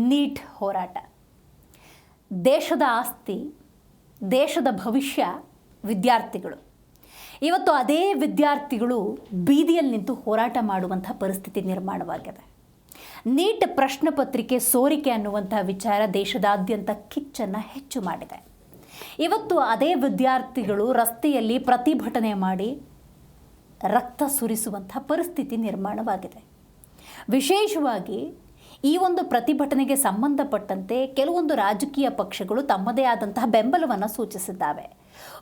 Neat ಹೋರಾಟ ದೇಶದ ಆಸ್ತಿ, ದೇಶದ ಭವಿಷ್ಯ ವಿದ್ಯಾರ್ಥಿಗಳು. ಇವತ್ತು ಅದೇ ವಿದ್ಯಾರ್ಥಿಗಳು ಬೀದಿಯಲ್ಲಿ ನಿಂತು ಹೋರಾಟ ಮಾಡುವಂಥ ಪರಿಸ್ಥಿತಿ ನಿರ್ಮಾಣವಾಗಿದೆ. ನೀಟ್ ಪ್ರಶ್ನೆ ಪತ್ರಿಕೆ ಸೋರಿಕೆ ಅನ್ನುವಂಥ ವಿಚಾರ ದೇಶದಾದ್ಯಂತ ಕಿಚ್ಚನ್ನು ಹೆಚ್ಚು ಮಾಡಿದೆ. ಇವತ್ತು ಅದೇ ವಿದ್ಯಾರ್ಥಿಗಳು ರಸ್ತೆಯಲ್ಲಿ ಪ್ರತಿಭಟನೆ ಮಾಡಿ ರಕ್ತ ಸುರಿಸುವಂಥ ಪರಿಸ್ಥಿತಿ ನಿರ್ಮಾಣವಾಗಿದೆ. ವಿಶೇಷವಾಗಿ ಈ ಒಂದು ಪ್ರತಿಭಟನೆಗೆ ಸಂಬಂಧಪಟ್ಟಂತೆ ಕೆಲವೊಂದು ರಾಜಕೀಯ ಪಕ್ಷಗಳು ತಮ್ಮದೇ ಆದಂತಹ ಬೆಂಬಲವನ್ನು ಸೂಚಿಸಿದ್ದಾವೆ.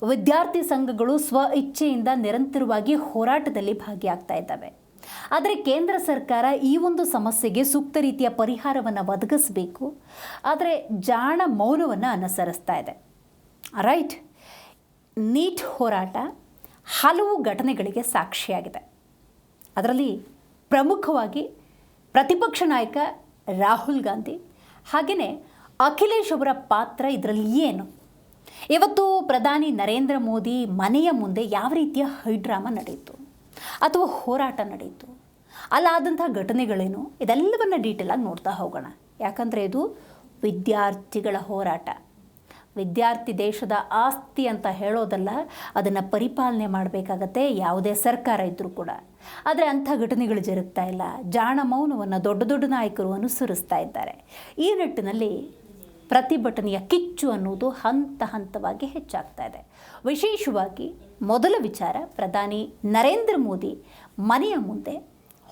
ವಿದ್ಯಾರ್ಥಿ ಸಂಘಗಳು ಸ್ವ ಇಚ್ಛೆಯಿಂದ ನಿರಂತರವಾಗಿ ಹೋರಾಟದಲ್ಲಿ ಭಾಗಿಯಾಗ್ತಾ ಇದ್ದಾವೆ. ಆದರೆ ಕೇಂದ್ರ ಸರ್ಕಾರ ಈ ಒಂದು ಸಮಸ್ಯೆಗೆ ಸೂಕ್ತ ರೀತಿಯ ಪರಿಹಾರವನ್ನು ಒದಗಿಸಬೇಕು. ಆದರೆ ಜಾಣ ಮೌನವನ್ನು ಅನುಸರಿಸ್ತಾ ಇದೆ. ರೈಟ್, ನೀಟ್ ಹೋರಾಟ ಹಲವು ಘಟನೆಗಳಿಗೆ ಸಾಕ್ಷಿಯಾಗಿದೆ. ಅದರಲ್ಲಿ ಪ್ರಮುಖವಾಗಿ ಪ್ರತಿಪಕ್ಷ ನಾಯಕ ರಾಹುಲ್ ಗಾಂಧಿ ಹಾಗೆಯೇ ಅಖಿಲೇಶ್ ಅವರ ಪಾತ್ರ ಇದರಲ್ಲಿ ಏನು? ಇವತ್ತು ಪ್ರಧಾನಿ ನರೇಂದ್ರ ಮೋದಿ ಮನೆಯ ಮುಂದೆ ಯಾವ ರೀತಿಯ ಹೈಡ್ರಾಮಾ ನಡೆಯಿತು ಅಥವಾ ಹೋರಾಟ ನಡೆಯಿತು, ಅಲ್ಲಾದಂಥ ಘಟನೆಗಳೇನು, ಇದೆಲ್ಲವನ್ನು ಡೀಟೇಲಾಗಿ ನೋಡ್ತಾ ಹೋಗೋಣ. ಯಾಕಂದರೆ ಇದು ವಿದ್ಯಾರ್ಥಿಗಳ ಹೋರಾಟ. ವಿದ್ಯಾರ್ಥಿ ದೇಶದ ಆಸ್ತಿ ಅಂತ ಹೇಳೋದಲ್ಲ, ಅದನ್ನು ಪರಿಪಾಲನೆ ಮಾಡಬೇಕಾಗತ್ತೆ ಯಾವುದೇ ಸರ್ಕಾರ ಇದ್ದರೂ ಕೂಡ. ಆದರೆ ಅಂಥ ಘಟನೆಗಳು ಜರುಗ್ತಾ ಇಲ್ಲ. ಜಾಣ ಮೌನವನ್ನು ದೊಡ್ಡ ದೊಡ್ಡ ನಾಯಕರು ಅನುಸರಿಸ್ತಾ ಇದ್ದಾರೆ. ಈ ನಿಟ್ಟಿನಲ್ಲಿ ಪ್ರತಿಭಟನೆಯ ಕಿಚ್ಚು ಅನ್ನೋದು ಹಂತ ಹಂತವಾಗಿ ಹೆಚ್ಚಾಗ್ತಾ ಇದೆ. ವಿಶೇಷವಾಗಿ ಮೊದಲ ವಿಚಾರ, ಪ್ರಧಾನಿ ನರೇಂದ್ರ ಮೋದಿ ಮನೆಯ ಮುಂದೆ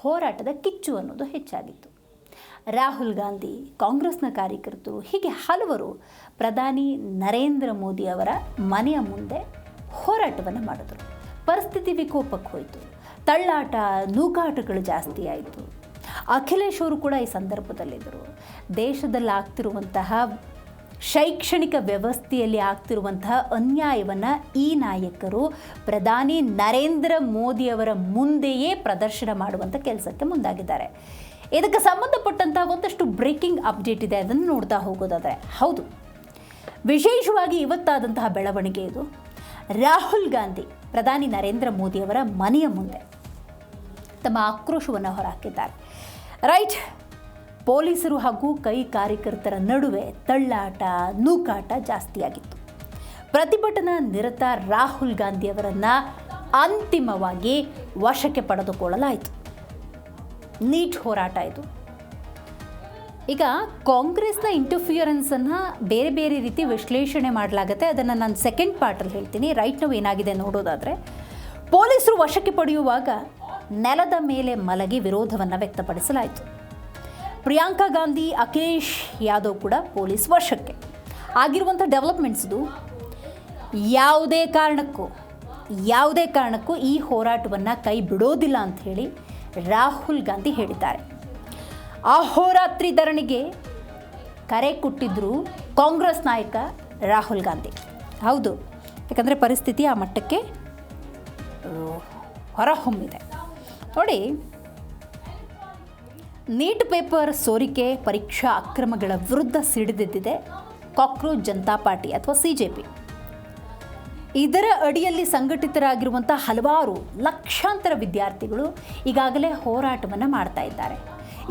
ಹೋರಾಟದ ಕಿಚ್ಚು ಅನ್ನೋದು ಹೆಚ್ಚಾಗಿತ್ತು. ರಾಹುಲ್ ಗಾಂಧಿ, ಕಾಂಗ್ರೆಸ್ನ ಕಾರ್ಯಕರ್ತರು, ಹೀಗೆ ಹಲವರು ಪ್ರಧಾನಿ ನರೇಂದ್ರ ಮೋದಿ ಅವರ ಮನೆಯ ಮುಂದೆ ಹೋರಾಟವನ್ನು ಮಾಡಿದ್ರು. ಪರಿಸ್ಥಿತಿ ವಿಕೋಪಕ್ಕೆ ಹೋಯಿತು. ತಳ್ಳಾಟ, ನೂಕಾಟಗಳು ಜಾಸ್ತಿ ಆಯಿತು. ಅಖಿಲೇಶ್ ಅವರು ಕೂಡ ಈ ಸಂದರ್ಭದಲ್ಲಿದ್ದರು. ದೇಶದಲ್ಲಿ ಆಗ್ತಿರುವಂತಹ ಶೈಕ್ಷಣಿಕ ವ್ಯವಸ್ಥೆಯಲ್ಲಿ ಆಗ್ತಿರುವಂತಹ ಅನ್ಯಾಯವನ್ನು ಈ ನಾಯಕರು ಪ್ರಧಾನಿ ನರೇಂದ್ರ ಮೋದಿಯವರ ಮುಂದೆಯೇ ಪ್ರದರ್ಶನ ಮಾಡುವಂಥ ಕೆಲಸಕ್ಕೆ ಮುಂದಾಗಿದ್ದಾರೆ. ಇದಕ್ಕೆ ಸಂಬಂಧಪಟ್ಟಂಥ ಒಂದಷ್ಟು ಬ್ರೇಕಿಂಗ್ ಅಪ್ಡೇಟ್ ಇದೆ, ಅದನ್ನು ನೋಡ್ತಾ ಹೋಗೋದಾದರೆ ಹೌದು, ವಿಶೇಷವಾಗಿ ಇವತ್ತಾದಂತಹ ಬೆಳವಣಿಗೆ ಇದು. ರಾಹುಲ್ ಗಾಂಧಿ ಪ್ರಧಾನಿ ನರೇಂದ್ರ ಮೋದಿಯವರ ಮನೆಯ ಮುಂದೆ ತಮ್ಮ ಆಕ್ರೋಶವನ್ನು ಹೊರಹಾಕಿದ್ದಾರೆ. ರೈಟ್, ಪೊಲೀಸರು ಹಾಗೂ ಕೈ ಕಾರ್ಯಕರ್ತರ ನಡುವೆ ತಳ್ಳಾಟ, ನೂಕಾಟ ಜಾಸ್ತಿಯಾಗಿತ್ತು. ಪ್ರತಿಭಟನಾ ನಿರತ ರಾಹುಲ್ ಗಾಂಧಿಯವರನ್ನು ಅಂತಿಮವಾಗಿ ವಶಕ್ಕೆ ಪಡೆದುಕೊಳ್ಳಲಾಯಿತು. ನೀಟ್ ಹೋರಾಟ ಇದು. ಈಗ ಕಾಂಗ್ರೆಸ್ನ ಇಂಟರ್ಫಿಯರೆನ್ಸನ್ನು ಬೇರೆ ಬೇರೆ ರೀತಿ ವಿಶ್ಲೇಷಣೆ ಮಾಡಲಾಗುತ್ತೆ. ಅದನ್ನು ನಾನು ಸೆಕೆಂಡ್ ಪಾರ್ಟಲ್ಲಿ ಹೇಳ್ತೀನಿ. ರೈಟ್ ನಾವು ಏನಾಗಿದೆ ನೋಡೋದಾದರೆ, ಪೊಲೀಸರು ವಶಕ್ಕೆ ಪಡೆಯುವಾಗ ನೆಲದ ಮೇಲೆ ಮಲಗಿ ವಿರೋಧವನ್ನು ವ್ಯಕ್ತಪಡಿಸಲಾಯಿತು. ಪ್ರಿಯಾಂಕಾ ಗಾಂಧಿ, ಅಖಿಲೇಶ್ ಯಾದವ್ ಕೂಡ ಪೊಲೀಸ್ ವಶಕ್ಕೆ. ಆಗಿರುವಂಥ ಡೆವಲಪ್ಮೆಂಟ್ಸ್ ಇದು. ಯಾವುದೇ ಕಾರಣಕ್ಕೂ ಈ ಹೋರಾಟವನ್ನು ಕೈ ಬಿಡೋದಿಲ್ಲ ಅಂತ ಹೇಳಿ ರಾಹುಲ್ ಗಾಂಧಿ ಹೇಳಿದ್ದಾರೆ. ಅಹೋರಾತ್ರಿ ಧರಣಿಗೆ ಕರೆ ಕೊಟ್ಟಿದ್ದರು ಕಾಂಗ್ರೆಸ್ ನಾಯಕ ರಾಹುಲ್ ಗಾಂಧಿ. ಹೌದು, ಯಾಕಂದರೆ ಪರಿಸ್ಥಿತಿ ಆ ಮಟ್ಟಕ್ಕೆ ಹೊರಹೊಮ್ಮಿದೆ. ನೋಡಿ, ನೀಟ್ ಪೇಪರ್ ಸೋರಿಕೆ, ಪರೀಕ್ಷಾ ಅಕ್ರಮಗಳ ವಿರುದ್ಧ ಸಿಡಿದೆದ್ದಿದೆ ಕಾಕ್ರೋಚ್ ಜನತಾ ಪಾರ್ಟಿ ಅಥವಾ CJP. ಇದರ ಅಡಿಯಲ್ಲಿ ಸಂಘಟಿತರಾಗಿರುವಂಥ ಹಲವಾರು ಲಕ್ಷಾಂತರ ವಿದ್ಯಾರ್ಥಿಗಳು ಈಗಾಗಲೇ ಹೋರಾಟವನ್ನು ಮಾಡ್ತಾ ಇದ್ದಾರೆ.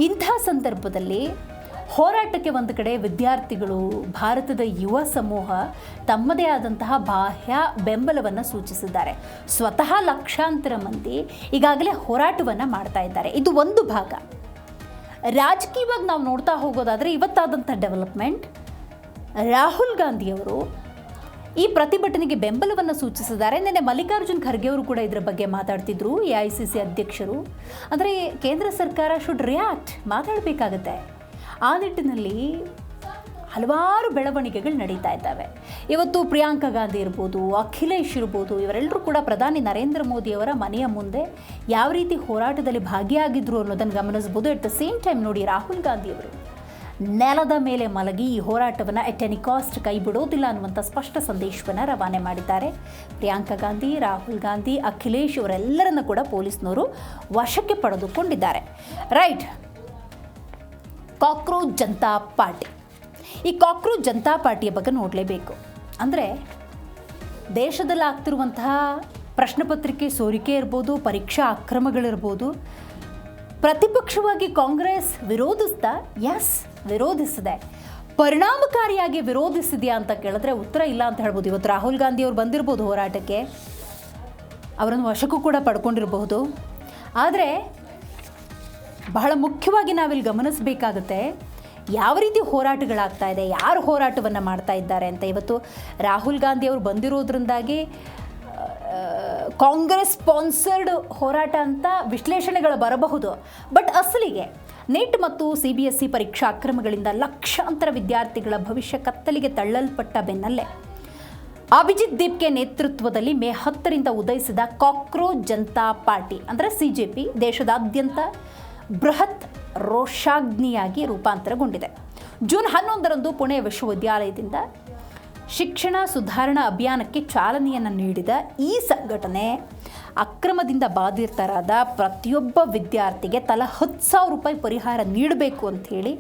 ಇಂಥ ಸಂದರ್ಭದಲ್ಲಿ ಹೋರಾಟಕ್ಕೆ ಒಂದು ಕಡೆ ವಿದ್ಯಾರ್ಥಿಗಳು, ಭಾರತದ ಯುವ ಸಮೂಹ ತಮ್ಮದೇ ಆದಂತಹ ಬಾಹ್ಯ ಬೆಂಬಲವನ್ನು ಸೂಚಿಸಿದ್ದಾರೆ. ಸ್ವತಃ ಲಕ್ಷಾಂತರ ಮಂದಿ ಈಗಾಗಲೇ ಹೋರಾಟವನ್ನು ಮಾಡ್ತಾ ಇದ್ದಾರೆ. ಇದು ಒಂದು ಭಾಗ. ರಾಜಕೀಯವಾಗಿ ನಾವು ನೋಡ್ತಾ ಹೋಗೋದಾದರೆ ಇವತ್ತಾದಂಥ ಡೆವಲಪ್ಮೆಂಟ್, ರಾಹುಲ್ ಗಾಂಧಿಯವರು ಈ ಪ್ರತಿಭಟನೆಗೆ ಬೆಂಬಲವನ್ನು ಸೂಚಿಸಿದ್ದಾರೆ. ನಿನ್ನೆ ಮಲ್ಲಿಕಾರ್ಜುನ್ ಖರ್ಗೆ ಅವರು ಕೂಡ ಇದರ ಬಗ್ಗೆ ಮಾತಾಡ್ತಿದ್ರು, AICC ಅಧ್ಯಕ್ಷರು. ಅಂದರೆ ಕೇಂದ್ರ ಸರ್ಕಾರ ಶುಡ್ ರಿಯಾಕ್ಟ್, ಮಾತಾಡಬೇಕಾಗತ್ತೆ. ಆ ನಿಟ್ಟಿನಲ್ಲಿ ಹಲವಾರು ಬೆಳವಣಿಗೆಗಳು ನಡೀತಾ ಇದ್ದಾವೆ. ಇವತ್ತು ಪ್ರಿಯಾಂಕಾ ಗಾಂಧಿ ಇರ್ಬೋದು, ಅಖಿಲೇಶ್ ಇರ್ಬೋದು, ಇವರೆಲ್ಲರೂ ಕೂಡ ಪ್ರಧಾನಿ ನರೇಂದ್ರ ಮೋದಿಯವರ ಮನೆಯ ಮುಂದೆ ಯಾವ ರೀತಿ ಹೋರಾಟದಲ್ಲಿ ಭಾಗಿಯಾಗಿದ್ರು ಅನ್ನೋದನ್ನು ಗಮನಿಸ್ಬೋದು. ಎಟ್ ದ ಸೇಮ್ ಟೈಮ್ ನೋಡಿ, ರಾಹುಲ್ ಗಾಂಧಿಯವರು ನೆಲದ ಮೇಲೆ ಮಲಗಿ ಈ ಹೋರಾಟವನ್ನು ಎಟ್ ಎನಿ ಕಾಸ್ಟ್ ಕೈ ಬಿಡೋದಿಲ್ಲ ಅನ್ನುವಂಥ ಸ್ಪಷ್ಟ ಸಂದೇಶವನ್ನು ರವಾನೆ ಮಾಡಿದ್ದಾರೆ. ಪ್ರಿಯಾಂಕಾ ಗಾಂಧಿ, ರಾಹುಲ್ ಗಾಂಧಿ, ಅಖಿಲೇಶ್ ಇವರೆಲ್ಲರನ್ನು ಕೂಡ ಪೊಲೀಸ್ನವರು ವಶಕ್ಕೆ ಪಡೆದುಕೊಂಡಿದ್ದಾರೆ. Right, cockroach Janata party. ಈ ಕಾಕ್ರೋಚ್ ಜನತಾ ಪಾರ್ಟಿಯ ಬಗ್ಗೆ ನೋಡಲೇಬೇಕು. ಅಂದರೆ ದೇಶದಲ್ಲಿ ಆಗ್ತಿರುವಂತಹ ಪ್ರಶ್ನೆ ಪತ್ರಿಕೆ ಸೋರಿಕೆ ಇರ್ಬೋದು, ಪರೀಕ್ಷಾ ಅಕ್ರಮಗಳಿರ್ಬೋದು, ಪ್ರತಿಪಕ್ಷವಾಗಿ ಕಾಂಗ್ರೆಸ್ ವಿರೋಧಿಸ್ತಾ ಎಸ್ ವಿರೋಧಿಸಿದೆ. ಪರಿಣಾಮಕಾರಿಯಾಗಿ ವಿರೋಧಿಸಿದೆಯಾ ಅಂತ ಕೇಳಿದ್ರೆ ಉತ್ತರ ಇಲ್ಲ ಅಂತ ಹೇಳ್ಬೋದು. ಇವತ್ತು ರಾಹುಲ್ ಗಾಂಧಿ ಅವರು ಬಂದಿರ್ಬೋದು ಹೋರಾಟಕ್ಕೆ, ಅವರನ್ನು ವಶಕ್ಕೂ ಕೂಡ ಪಡ್ಕೊಂಡಿರಬಹುದು. ಆದರೆ ಬಹಳ ಮುಖ್ಯವಾಗಿ ನಾವಿಲ್ಲಿ ಗಮನಿಸಬೇಕಾಗುತ್ತೆ ಯಾವ ರೀತಿ ಹೋರಾಟಗಳಾಗ್ತಾ ಇದೆ, ಯಾರು ಹೋರಾಟವನ್ನು ಮಾಡ್ತಾ ಇದ್ದಾರೆ ಅಂತ. ಇವತ್ತು ರಾಹುಲ್ ಗಾಂಧಿ ಅವರು ಬಂದಿರೋದ್ರಿಂದಾಗಿ ಕಾಂಗ್ರೆಸ್ ಸ್ಪಾನ್ಸರ್ಡ್ ಹೋರಾಟ ಅಂತ ವಿಶ್ಲೇಷಣೆಗಳು ಬರಬಹುದು. ಬಟ್ ಅಸಲಿಗೆ ನೆಟ್ ಮತ್ತು CBSE ಪರೀಕ್ಷಾ ಅಕ್ರಮಗಳಿಂದ ಲಕ್ಷಾಂತರ ವಿದ್ಯಾರ್ಥಿಗಳ ಭವಿಷ್ಯ ಕತ್ತಲಿಗೆ ತಳ್ಳಲ್ಪಟ್ಟ ಬೆನ್ನಲ್ಲೇ ಅಭಿಜಿತ್ ದೀಪ್ಗೆ ನೇತೃತ್ವದಲ್ಲಿ ಮೇ 10ರಿಂದ ಉದಯಿಸಿದ ಕಾಕ್ರೋಚ್ ಜನತಾ ಪಾರ್ಟಿ ಅಂದರೆ CJP ದೇಶದಾದ್ಯಂತ ಬೃಹತ್ ರೋಷಾಗ್ನಿಯಾಗಿ ರೂಪಾಂತರಗೊಂಡಿದೆ. ಜೂನ್ 11ರಂದು ಪುಣೆ ವಿಶ್ವವಿದ್ಯಾಲಯದಿಂದ ಶಿಕ್ಷಣ ಸುಧಾರಣಾ ಅಭಿಯಾನಕ್ಕೆ ಚಾಲನೆಯನ್ನು ನೀಡಿದ ಈ ಸಂಘಟನೆ ಅಕ್ರಮದಿಂದ ಬಾಧಿತರಾದ ಪ್ರತಿಯೊಬ್ಬ ವಿದ್ಯಾರ್ಥಿಗೆ ತಲಾ 10,000 ರೂಪಾಯಿ ಪರಿಹಾರ ನೀಡಬೇಕು ಅಂಥೇಳಿ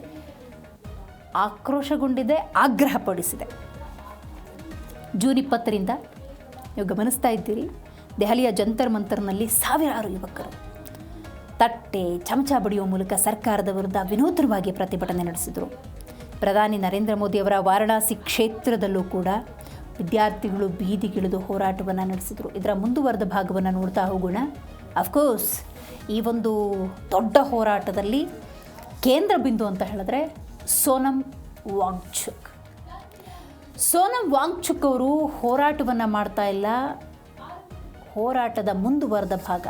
ಆಕ್ರೋಶಗೊಂಡಿದೆ, ಆಗ್ರಹಪಡಿಸಿದೆ. ಜೂನ್ 20ರಿಂದ ನೀವು ಗಮನಿಸ್ತಾ ಇದ್ದೀರಿ, ದೆಹಲಿಯ ಜಂತರ್ ಮಂತರ್ನಲ್ಲಿ ಸಾವಿರಾರು ಯುವಕರು ತಟ್ಟೆ ಚಮಚ ಬಡಿಯುವ ಮೂಲಕ ಸರ್ಕಾರದ ವಿರುದ್ಧ ವಿನೂತನವಾಗಿ ಪ್ರತಿಭಟನೆ ನಡೆಸಿದರು. ಪ್ರಧಾನಿ ನರೇಂದ್ರ ಮೋದಿಯವರ ವಾರಣಾಸಿ ಕ್ಷೇತ್ರದಲ್ಲೂ ಕೂಡ ವಿದ್ಯಾರ್ಥಿಗಳು ಬೀದಿಗಿಳಿದು ಹೋರಾಟವನ್ನು ನಡೆಸಿದರು. ಇದರ ಮುಂದುವರೆದ ಭಾಗವನ್ನು ನೋಡ್ತಾ ಹೋಗೋಣ. ಅಫ್ಕೋರ್ಸ್ ಈ ಒಂದು ದೊಡ್ಡ ಹೋರಾಟದಲ್ಲಿ ಕೇಂದ್ರ ಬಿಂದು ಅಂತ ಹೇಳಿದ್ರೆ ಸೋನಮ್ ವಾಂಗ್ಚುಕ್. ಸೋನಮ್ ವಾಂಗ್ಚುಕ್ ಅವರು ಹೋರಾಟವನ್ನು ಮಾಡ್ತಾ ಇಲ್ಲ, ಹೋರಾಟದ ಮುಂದುವರೆದ ಭಾಗ,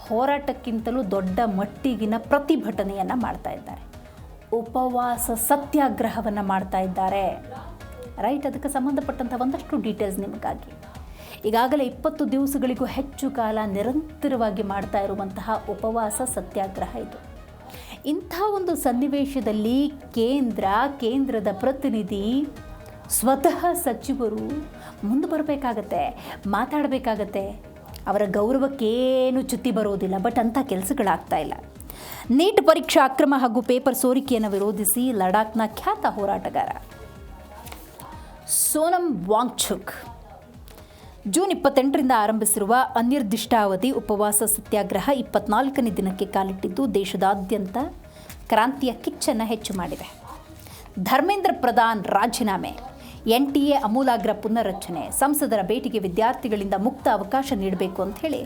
ಹೋರಾಟಕ್ಕಿಂತಲೂ ದೊಡ್ಡ ಮಟ್ಟಿಗಿನ ಪ್ರತಿಭಟನೆಯನ್ನು ಮಾಡ್ತಾ ಇದ್ದಾರೆ. ಉಪವಾಸ ಸತ್ಯಾಗ್ರಹವನ್ನು ಮಾಡ್ತಾ ಇದ್ದಾರೆ. ರೈಟ್, ಅದಕ್ಕೆ ಸಂಬಂಧಪಟ್ಟಂಥ ಒಂದಷ್ಟು ಡೀಟೇಲ್ಸ್ ನಿಮಗಾಗಿ. ಈಗಾಗಲೇ 20 ದಿವಸಗಳಿಗೂ ಹೆಚ್ಚು ಕಾಲ ನಿರಂತರವಾಗಿ ಮಾಡ್ತಾ ಇರುವಂತಹ ಉಪವಾಸ ಸತ್ಯಾಗ್ರಹ ಇದು. ಇಂಥ ಒಂದು ಸನ್ನಿವೇಶದಲ್ಲಿ ಕೇಂದ್ರದ ಪ್ರತಿನಿಧಿ ಸ್ವತಃ ಸಚಿವರು ಮುಂದೆ ಬರಬೇಕಾಗತ್ತೆ, ಮಾತಾಡಬೇಕಾಗತ್ತೆ. ಅವರ ಗೌರವಕ್ಕೇನು ಚ್ಯುತಿ ಬರೋದಿಲ್ಲ. ಬಟ್ ಅಂಥ ಕೆಲಸಗಳಾಗ್ತಾ ಇಲ್ಲ. ನೀಟ್ ಪರೀಕ್ಷಾ ಅಕ್ರಮ ಹಾಗೂ ಪೇಪರ್ ಸೋರಿಕೆಯನ್ನು ವಿರೋಧಿಸಿ ಲಡಾಖ್ನ ಖ್ಯಾತ ಹೋರಾಟಗಾರ ಸೋನಮ್ ವಾಂಗ್ಚುಕ್ ಜೂನ್ 28ರಿಂದ ಆರಂಭಿಸಿರುವ ಅನಿರ್ದಿಷ್ಟಾವಧಿ ಉಪವಾಸ ಸತ್ಯಾಗ್ರಹ 24ನೇ ದಿನಕ್ಕೆ ಕಾಲಿಟ್ಟಿದ್ದು ದೇಶದಾದ್ಯಂತ ಕ್ರಾಂತಿಯ ಕಿಚ್ಚನ್ನು ಹೆಚ್ಚು ಮಾಡಿದೆ. ಧರ್ಮೇಂದ್ರ ಪ್ರಧಾನ್ ರಾಜೀನಾಮೆ, NTA ಅಮೂಲಾಗ್ರ ಪುನರ್ರಚನೆ, ಸಂಸದರ ಭೇಟಿಗೆ ವಿದ್ಯಾರ್ಥಿಗಳಿಂದ ಮುಕ್ತ ಅವಕಾಶ ನೀಡಬೇಕು ಅಂತ ಹೇಳಿ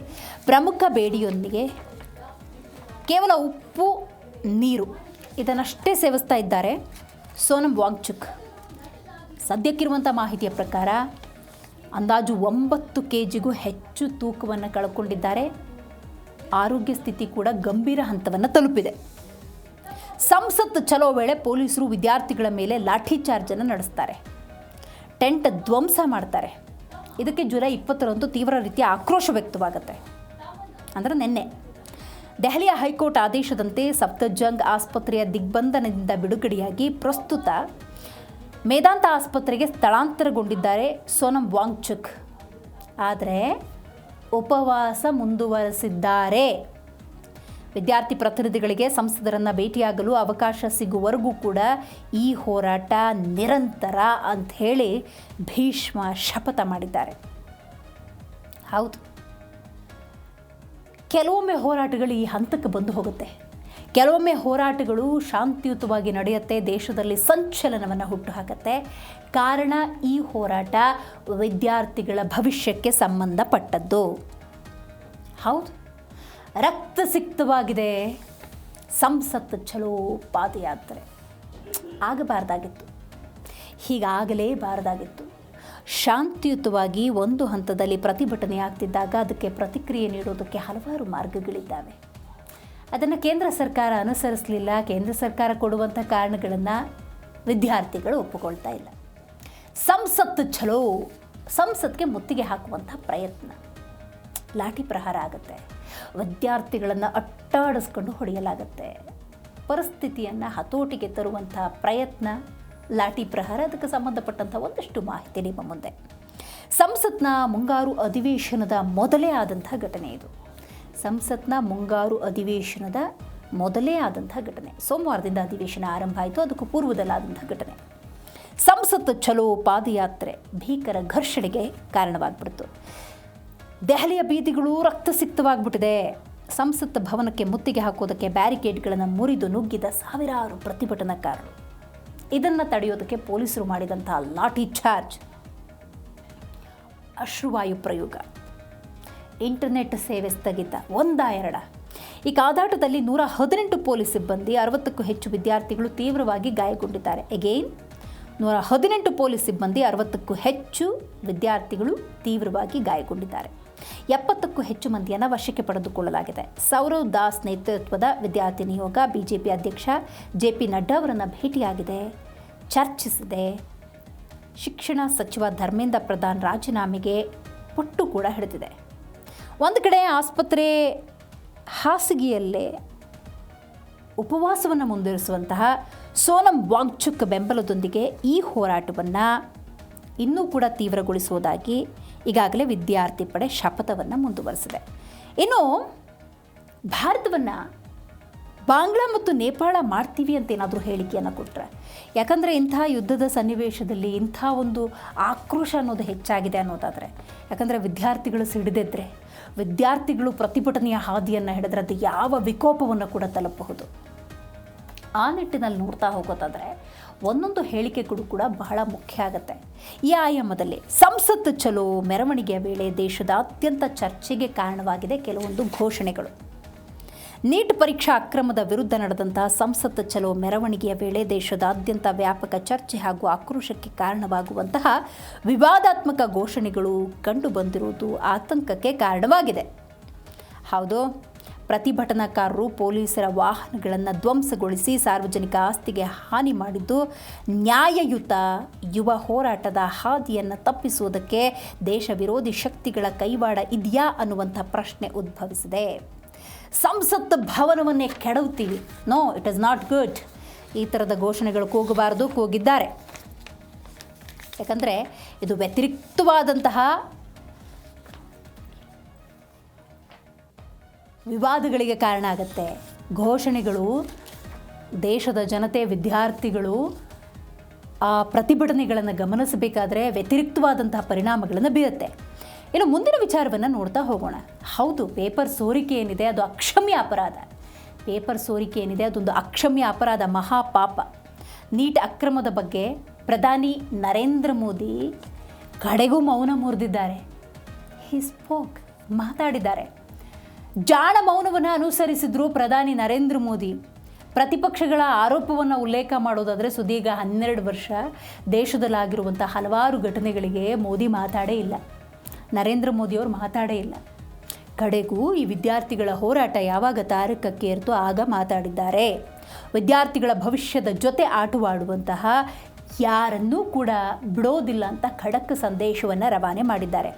ಪ್ರಮುಖ ಬೇಡಿಯೊಂದಿಗೆ ಕೇವಲ ಉಪ್ಪು ನೀರು ಇದನ್ನಷ್ಟೇ ಸೇವಿಸ್ತಾ ಇದ್ದಾರೆ ಸೋನಮ್ ವಾಂಗ್ಚುಕ್. ಸದ್ಯಕ್ಕಿರುವಂಥ ಮಾಹಿತಿಯ ಪ್ರಕಾರ ಅಂದಾಜು 9 kgಗೂ ಹೆಚ್ಚು ತೂಕವನ್ನು ಕಳ್ಕೊಂಡಿದ್ದಾರೆ. ಆರೋಗ್ಯ ಸ್ಥಿತಿ ಕೂಡ ಗಂಭೀರ ಹಂತವನ್ನು ತಲುಪಿದೆ. ಸಂಸತ್ ಚಲೋ ವೇಳೆ ಪೊಲೀಸರು ವಿದ್ಯಾರ್ಥಿಗಳ ಮೇಲೆ ಲಾಠಿ ಚಾರ್ಜನ್ನು ನಡೆಸ್ತಾರೆ, ಟೆಂಟ್ ಧ್ವಂಸ ಮಾಡ್ತಾರೆ. ಇದಕ್ಕೆ ಜುಲೈ 20ರಂದು ತೀವ್ರ ರೀತಿಯ ಆಕ್ರೋಶ ವ್ಯಕ್ತವಾಗುತ್ತೆ. ಅಂದರೆ ನಿನ್ನೆ ದೆಹಲಿಯ ಹೈಕೋರ್ಟ್ ಆದೇಶದಂತೆ ಸಫ್ದರ್ಜಂಗ್ ಆಸ್ಪತ್ರೆಯ ದಿಗ್ಬಂಧನದಿಂದ ಬಿಡುಗಡೆಯಾಗಿ ಪ್ರಸ್ತುತ ಮೇದಾಂತ ಆಸ್ಪತ್ರೆಗೆ ಸ್ಥಳಾಂತರಗೊಂಡಿದ್ದಾರೆ ಸೋನಮ್ ವಾಂಗ್ಚುಕ್. ಆದರೆ ಉಪವಾಸ ಮುಂದುವರೆಸಿದ್ದಾರೆ. ವಿದ್ಯಾರ್ಥಿ ಪ್ರತಿನಿಧಿಗಳಿಗೆ ಸಂಸದರನ್ನು ಭೇಟಿಯಾಗಲು ಅವಕಾಶ ಸಿಗುವವರೆಗೂ ಕೂಡ ಈ ಹೋರಾಟ ನಿರಂತರ ಅಂಥೇಳಿ ಭೀಷ್ಮ ಶಪಥ ಮಾಡಿದ್ದಾರೆ. ಹೌದು, ಕೆಲವೊಮ್ಮೆ ಹೋರಾಟಗಳು ಈ ಹಂತಕ್ಕೆ ಬಂದು ಹೋಗುತ್ತೆ. ಕೆಲವೊಮ್ಮೆ ಹೋರಾಟಗಳು ಶಾಂತಿಯುತವಾಗಿ ನಡೆಯುತ್ತೆ, ದೇಶದಲ್ಲಿ ಸಂಚಲನವನ್ನು ಹುಟ್ಟುಹಾಕತ್ತೆ. ಕಾರಣ ಈ ಹೋರಾಟ ವಿದ್ಯಾರ್ಥಿಗಳ ಭವಿಷ್ಯಕ್ಕೆ ಸಂಬಂಧಪಟ್ಟದ್ದು. ಹೌದು, ರಕ್ತಸಿಕ್ತವಾಗಿದೆ. ಸಂಸತ್ ಚಲೋ ಪಾದಯಾತ್ರೆ ಆಗಬಾರ್ದಾಗಿತ್ತು, ಹೀಗಾಗಲೇಬಾರ್ದಾಗಿತ್ತು. ಶಾಂತಿಯುತವಾಗಿ ಒಂದು ಹಂತದಲ್ಲಿ ಪ್ರತಿಭಟನೆ ಆಗ್ತಿದ್ದಾಗ ಅದಕ್ಕೆ ಪ್ರತಿಕ್ರಿಯೆ ನೀಡೋದಕ್ಕೆ ಹಲವಾರು ಮಾರ್ಗಗಳಿದ್ದಾವೆ. ಅದನ್ನು ಕೇಂದ್ರ ಸರ್ಕಾರ ಅನುಸರಿಸಲಿಲ್ಲ. ಕೇಂದ್ರ ಸರ್ಕಾರ ಕೊಡುವಂಥ ಕಾರಣಗಳನ್ನು ವಿದ್ಯಾರ್ಥಿಗಳು ಒಪ್ಪಿಕೊಳ್ತಾ ಇಲ್ಲ. ಸಂಸತ್ ಚಲೋ, ಸಂಸತ್ಗೆ ಮುತ್ತಿಗೆ ಹಾಕುವಂಥ ಪ್ರಯತ್ನ, ಲಾಠಿ ಪ್ರಹಾರ ಆಗುತ್ತೆ. ವಿದ್ಯಾರ್ಥಿಗಳನ್ನು ಅಟ್ಟಾಡಿಸ್ಕೊಂಡು ಹೊಡೆಯಲಾಗುತ್ತೆ. ಪರಿಸ್ಥಿತಿಯನ್ನು ಹತೋಟಿಗೆ ತರುವಂಥ ಪ್ರಯತ್ನ, ಲಾಠಿ ಪ್ರಹಾರ. ಅದಕ್ಕೆ ಸಂಬಂಧಪಟ್ಟಂಥ ಒಂದಷ್ಟು ಮಾಹಿತಿ ನಿಮ್ಮ ಮುಂದೆ. ಸಂಸತ್ನ ಮುಂಗಾರು ಅಧಿವೇಶನದ ಮೊದಲೇ ಆದಂಥ ಘಟನೆ ಇದು. ಸಂಸತ್ನ ಮುಂಗಾರು ಅಧಿವೇಶನದ ಮೊದಲೇ ಆದಂಥ ಘಟನೆ. ಸೋಮವಾರದಿಂದ ಅಧಿವೇಶನ ಆರಂಭ ಆಯಿತು. ಅದಕ್ಕೂ ಪೂರ್ವದಲ್ಲಾದಂಥ ಘಟನೆ. ಸಂಸತ್ ಚಲೋ ಪಾದಯಾತ್ರೆ ಭೀಕರ ಘರ್ಷಣೆಗೆ ಕಾರಣವಾಗ್ಬಿಡ್ತು. ದೆಹಲಿಯ ಬೀದಿಗಳು ರಕ್ತಸಿಕ್ತವಾಗಿಬಿಟ್ಟಿದೆ. ಸಂಸತ್ ಭವನಕ್ಕೆ ಮುತ್ತಿಗೆ ಹಾಕೋದಕ್ಕೆ ಬ್ಯಾರಿಕೇಡ್ಗಳನ್ನು ಮುರಿದು ನುಗ್ಗಿದ ಸಾವಿರಾರು ಪ್ರತಿಭಟನಾಕಾರರು. ಇದನ್ನು ತಡೆಯೋದಕ್ಕೆ ಪೊಲೀಸರು ಮಾಡಿದಂತಹ ಲಾಠಿ ಚಾರ್ಜ್, ಅಶ್ರುವಾಯು ಪ್ರಯೋಗ, ಇಂಟರ್ನೆಟ್ ಸೇವೆ ಸ್ಥಗಿತ, ಎರಡ. ಈ ಕಾದಾಟದಲ್ಲಿ 118 ಪೊಲೀಸ್ ಸಿಬ್ಬಂದಿ, 60ಕ್ಕೂ ಹೆಚ್ಚು ವಿದ್ಯಾರ್ಥಿಗಳು ತೀವ್ರವಾಗಿ ಗಾಯಗೊಂಡಿದ್ದಾರೆ. ಅಗೇನ್ 118 ಪೊಲೀಸ್ ಸಿಬ್ಬಂದಿ, 60ಕ್ಕೂ ಹೆಚ್ಚು ವಿದ್ಯಾರ್ಥಿಗಳು ತೀವ್ರವಾಗಿ ಗಾಯಗೊಂಡಿದ್ದಾರೆ. 70ಕ್ಕೂ ಹೆಚ್ಚು ಮಂದಿಯನ್ನು ವಶಕ್ಕೆ ಪಡೆದುಕೊಳ್ಳಲಾಗಿದೆ. ಸೌರವ್ ದಾಸ್ ನೇತೃತ್ವದ ವಿದ್ಯಾರ್ಥಿ ನಿಯೋಗ ಬಿಜೆಪಿ ಅಧ್ಯಕ್ಷ JP ನಡ್ಡಾ ಅವರನ್ನು ಭೇಟಿಯಾಗಿದೆ, ಚರ್ಚಿಸಿದೆ. ಶಿಕ್ಷಣ ಸಚಿವ ಧರ್ಮೇಂದ್ರ ಪ್ರಧಾನ್ ರಾಜೀನಾಮೆಗೆ ಪಟ್ಟು ಕೂಡ ಹಿಡಿದಿದೆ. ಒಂದು ಕಡೆ ಆಸ್ಪತ್ರೆ ಹಾಸಿಗೆಯಲ್ಲೇ ಉಪವಾಸವನ್ನು ಮುಂದುವರಿಸುವಂತಹ ಸೋನಂ ವಾಂಗ್ಚುಕ್ ಬೆಂಬಲದೊಂದಿಗೆ ಈ ಹೋರಾಟವನ್ನು ಇನ್ನೂ ಕೂಡ ತೀವ್ರಗೊಳಿಸುವುದಾಗಿ ಈಗಾಗಲೇ ವಿದ್ಯಾರ್ಥಿ ಪಡೆ ಶಪಥವನ್ನು ಮುಂದುವರೆಸಿದೆ. ಇನ್ನು ಭಾರತವನ್ನು ಬಾಂಗ್ಲಾ ಮತ್ತು ನೇಪಾಳ ಮಾಡ್ತೀವಿ ಅಂತ ಏನಾದರೂ ಹೇಳಿಕೆಯನ್ನು ಕೊಟ್ಟರೆ, ಯಾಕಂದರೆ ಇಂಥ ಯುದ್ಧದ ಸನ್ನಿವೇಶದಲ್ಲಿ ಇಂಥ ಒಂದು ಆಕ್ರೋಶ ಅನ್ನೋದು ಹೆಚ್ಚಾಗಿದೆ ಅನ್ನೋದಾದರೆ, ಯಾಕಂದರೆ ವಿದ್ಯಾರ್ಥಿಗಳು ಸಿಡಿದಿದ್ದರೆ, ವಿದ್ಯಾರ್ಥಿಗಳು ಪ್ರತಿಭಟನೆಯ ಹಾದಿಯನ್ನು ಹಿಡಿದ್ರೆ ಅದು ಯಾವ ವಿಕೋಪವನ್ನು ಕೂಡ ತಲುಪಬಹುದು. ಆ ನಿಟ್ಟಿನಲ್ಲಿ ನೋಡ್ತಾ ಹೋಗೋದಾದರೆ ಒಂದೊಂದು ಹೇಳಿಕೆಗಳು ಕೂಡ ಬಹಳ ಮುಖ್ಯ ಆಗುತ್ತೆ. ಈ ಆಯಾಮದಲ್ಲಿ ಸಂಸತ್ ಚಲೋ ಮೆರವಣಿಗೆಯ ವೇಳೆ ದೇಶದಾದ್ಯಂತ ಚರ್ಚೆಗೆ ಕಾರಣವಾಗಿದೆ ಕೆಲವೊಂದು ಘೋಷಣೆಗಳು. ನೀಟ್ ಪರೀಕ್ಷಾ ಅಕ್ರಮದ ವಿರುದ್ಧ ನಡೆದಂತಹ ಸಂಸತ್ ಚಲೋ ಮೆರವಣಿಗೆಯ ವೇಳೆ ದೇಶದಾದ್ಯಂತ ವ್ಯಾಪಕ ಚರ್ಚೆ ಹಾಗೂ ಆಕ್ರೋಶಕ್ಕೆ ಕಾರಣವಾಗುವಂತಹ ವಿವಾದಾತ್ಮಕ ಘೋಷಣೆಗಳು ಕಂಡುಬಂದಿರುವುದು ಆತಂಕಕ್ಕೆ ಕಾರಣವಾಗಿದೆ. ಹೌದು, ಪ್ರತಿಭಟನಾಕಾರರು ಪೊಲೀಸರ ವಾಹನಗಳನ್ನು ಧ್ವಂಸಗೊಳಿಸಿ ಸಾರ್ವಜನಿಕ ಆಸ್ತಿಗೆ ಹಾನಿ ಮಾಡಿದ್ದು ನ್ಯಾಯಯುತ ಯುವ ಹೋರಾಟದ ಹಾದಿಯನ್ನು ತಪ್ಪಿಸುವುದಕ್ಕೆ ದೇಶ ವಿರೋಧಿ ಶಕ್ತಿಗಳ ಕೈವಾಡ ಇದೆಯಾ ಅನ್ನುವಂಥ ಪ್ರಶ್ನೆ ಉದ್ಭವಿಸಿದೆ. ಸಂಸತ್ ಭವನವನ್ನೇ ಕೆಡವುತ್ತೀವಿ, no it is not good, ಈ ಥರದ ಘೋಷಣೆಗಳು ಕೂಗಬಾರದು, ಕೂಗಿದ್ದಾರೆ. ಯಾಕಂದರೆ ಇದು ವ್ಯತಿರಿಕ್ತವಾದಂತಹ ವಿವಾದಗಳಿಗೆ ಕಾರಣ ಆಗುತ್ತೆ. ಘೋಷಣೆಗಳು ದೇಶದ ಜನತೆ, ವಿದ್ಯಾರ್ಥಿಗಳು ಆ ಪ್ರತಿಭಟನೆಗಳನ್ನು ಗಮನಿಸಬೇಕಾದ್ರೆ ವ್ಯತಿರಿಕ್ತವಾದಂತಹ ಪರಿಣಾಮಗಳನ್ನು ಬೀರುತ್ತೆ. ಇನ್ನು ಮುಂದಿನ ವಿಚಾರವನ್ನು ನೋಡ್ತಾ ಹೋಗೋಣ. ಹೌದು, ಪೇಪರ್ ಸೋರಿಕೆ ಏನಿದೆ ಅದು ಅಕ್ಷಮ್ಯ ಅಪರಾಧ. ಪೇಪರ್ ಸೋರಿಕೆ ಏನಿದೆ ಅದೊಂದು ಅಕ್ಷಮ್ಯ ಅಪರಾಧ, ಮಹಾಪಾಪ. ನೀಟ್ ಅಕ್ರಮದ ಬಗ್ಗೆ ಪ್ರಧಾನಿ ನರೇಂದ್ರ ಮೋದಿ ಕಡೆಗೂ ಮೌನ ಮುರಿದಿದ್ದಾರೆ. ಹಿ ಸ್ಪೋಕ್, ಮಾತಾಡಿದ್ದಾರೆ. ಜಾಣ ಮೌನವನ್ನು ಅನುಸರಿಸಿದ್ರು ಪ್ರಧಾನಿ ನರೇಂದ್ರ ಮೋದಿ. ಪ್ರತಿಪಕ್ಷಗಳ ಆರೋಪವನ್ನು ಉಲ್ಲೇಖ ಮಾಡೋದಾದರೆ ಸುದೀರ್ಘ 12 ವರ್ಷ ದೇಶದಲ್ಲಾಗಿರುವಂಥ ಹಲವಾರು ಘಟನೆಗಳಿಗೆ ಮೋದಿ ಮಾತಾಡೇ ಇಲ್ಲ, ನರೇಂದ್ರ ಮೋದಿಯವರು ಮಾತಾಡೇ ಇಲ್ಲ. ಕಡೆಗೂ ಈ ವಿದ್ಯಾರ್ಥಿಗಳ ಹೋರಾಟ ಯಾವಾಗ ತಾರಕಕ್ಕೇರ್ತೋ ಆಗ ಮಾತಾಡಿದ್ದಾರೆ. ವಿದ್ಯಾರ್ಥಿಗಳ ಭವಿಷ್ಯದ ಜೊತೆ ಆಟವಾಡುವಂತಹ ಯಾರನ್ನೂ ಕೂಡ ಬಿಡೋದಿಲ್ಲ ಅಂತ ಖಡಕ್ ಸಂದೇಶವನ್ನು ರವಾನೆ ಮಾಡಿದ್ದಾರೆ.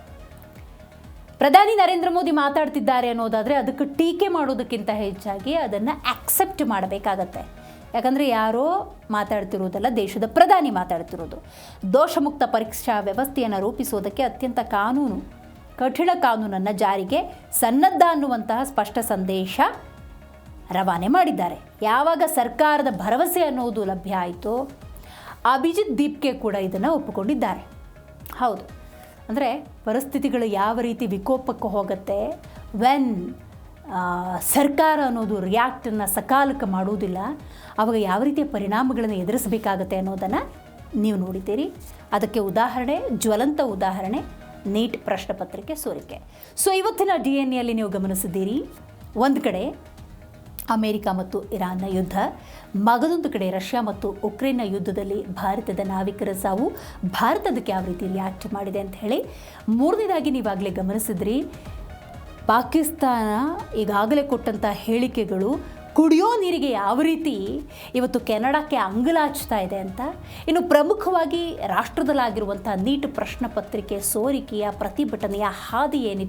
ಪ್ರಧಾನಿ ನರೇಂದ್ರ ಮೋದಿ ಮಾತಾಡ್ತಿದ್ದಾರೆ ಅನ್ನೋದಾದರೆ ಅದಕ್ಕೆ ಟೀಕೆ ಮಾಡೋದಕ್ಕಿಂತ ಹೆಚ್ಚಾಗಿ ಅದನ್ನು ಆಕ್ಸೆಪ್ಟ್ ಮಾಡಬೇಕಾಗತ್ತೆ. ಯಾಕಂದರೆ ಯಾರೋ ಮಾತಾಡ್ತಿರೋದಲ್ಲ, ದೇಶದ ಪ್ರಧಾನಿ ಮಾತಾಡ್ತಿರೋದು. ದೋಷಮುಕ್ತ ಪರೀಕ್ಷಾ ವ್ಯವಸ್ಥೆಯನ್ನು ರೂಪಿಸೋದಕ್ಕೆ ಅತ್ಯಂತ ಕಠಿಣ ಕಾನೂನನ್ನು ಜಾರಿಗೆ ಸನ್ನದ್ಧ ಅನ್ನುವಂತಹ ಸ್ಪಷ್ಟ ಸಂದೇಶ ರವಾನೆ ಮಾಡಿದ್ದಾರೆ. ಯಾವಾಗ ಸರ್ಕಾರದ ಭರವಸೆ ಅನ್ನೋದು ಲಭ್ಯ ಆಯಿತೋ ಅಭಿಜಿತ್ ದೀಪ್ಗೆ ಕೂಡ ಇದನ್ನು ಒಪ್ಪಿಕೊಂಡಿದ್ದಾರೆ. ಹೌದು, ಅಂದರೆ ಪರಿಸ್ಥಿತಿಗಳು ಯಾವ ರೀತಿ ವಿಕೋಪಕ್ಕೆ ಹೋಗುತ್ತೆ, ವೆನ್ ಸರ್ಕಾರ ಅನ್ನೋದು ರಿಯಾಕ್ಟನ್ನು ಸಕಾಲಕ್ಕೆ ಮಾಡುವುದಿಲ್ಲ, ಆವಾಗ ಯಾವ ರೀತಿಯ ಪರಿಣಾಮಗಳನ್ನು ಎದುರಿಸಬೇಕಾಗತ್ತೆ ಅನ್ನೋದನ್ನು ನೀವು ನೋಡಿದ್ದೀರಿ. ಅದಕ್ಕೆ ಉದಾಹರಣೆ, ಜ್ವಲಂತ ಉದಾಹರಣೆ ನೀಟ್ ಪ್ರಶ್ನೆ ಪತ್ರಿಕೆ ಸೋರಿಕೆ. ಸೊ ಇವತ್ತಿನ DNA ನೀವು ಗಮನಿಸಿದ್ದೀರಿ, ಒಂದು ಕಡೆ ಅಮೇರಿಕ ಮತ್ತು ಇರಾನ್ನ ಯುದ್ಧ, ಮಗದೊಂದು ಕಡೆ ರಷ್ಯಾ ಮತ್ತು ಉಕ್ರೇನ್ನ ಯುದ್ಧದಲ್ಲಿ ಭಾರತದ ನಾವಿಕರ ಸಾವು, ಭಾರತ ಅದಕ್ಕೆ ಯಾವ ರೀತಿ ರಿಯಾಕ್ಟ್ ಮಾಡಿದೆ ಅಂತ ಹೇಳಿ. ಮೂರನೇದಾಗಿ ನೀವಾಗಲೇ ಗಮನಿಸಿದ್ರಿ, ಪಾಕಿಸ್ತಾನ ಈಗಾಗಲೇ ಕೊಟ್ಟಂಥ ಹೇಳಿಕೆಗಳು ಕುಡಿಯೋ ನೀರಿಗೆ ಯಾವ ರೀತಿ ಇವತ್ತು ಕೆನಡಾಕ್ಕೆ ಅಂಗಲಾಚ್ತಾ ಇದೆ ಅಂತ. ಇನ್ನು ಪ್ರಮುಖವಾಗಿ ರಾಷ್ಟ್ರದಲ್ಲಾಗಿರುವಂಥ ನೀಟ್ ಪ್ರಶ್ನೆ ಪತ್ರಿಕೆ ಸೋರಿಕೆಯ ಪ್ರತಿಭಟನೆಯ ಹಾದಿ ಏನಿತ್ತು